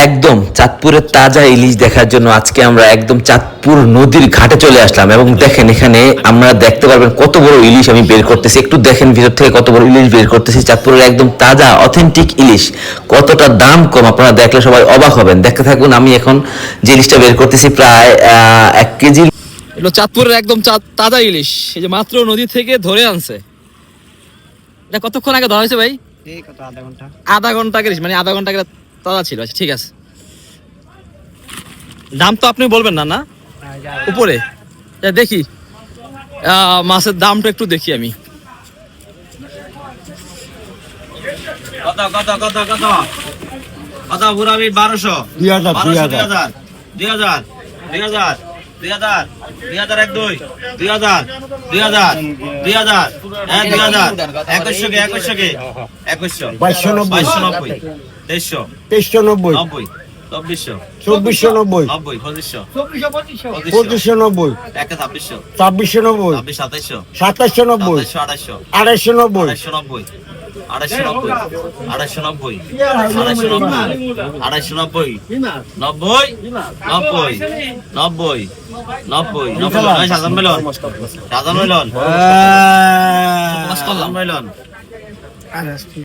একদম চাঁদপুরের তাজা ইলিশ দেখার জন্য আজকে আমরা একদম চাঁদপুর নদীর ঘাটে চলে আসলাম। এবং দেখেন এখানে আমরা দেখতে পারবেন কত বড় ইলিশ আমি বের করতেছি, একটু দেখেন ভিতর থেকে কত বড় ইলিশ বের করতেছি। চাঁদপুরের একদম তাজা অথেন্টিক ইলিশ, কতটা দাম কম আপনারা দেখলে সবাই অবাক হবেন। দেখতে থাকুন, আমি এখন যে ইলিশটা বের করতেছি প্রায় 1 কেজি। এগুলো চাঁদপুরের একদম তাজা ইলিশ, এই যে মাত্র নদী থেকে ধরে আনছে। এটা কতক্ষণ আগে ধরা হয়েছে ভাই? আধা ঘন্টা আগে, মানে আধা ঘন্টা আগে তাজা ছিল। আচ্ছা ঠিক আছে, দাম তো আপনি বলবেন না না উপরে? দেখি মাছের দামটা একটু দেখি আমি। কত কত কত কত কত বুড়াবি 1200 2000 2000 2000 2000 2000 এক দুই 2000 2000 2000 হ্যাঁ 2000 2100 কে 2100 কে 2100 2290 2300 2390 2400 2490 2500 2590 2600 2690 2700 2790 2800 2890 2890 2890 2890 90 90 90 সাজান মেলন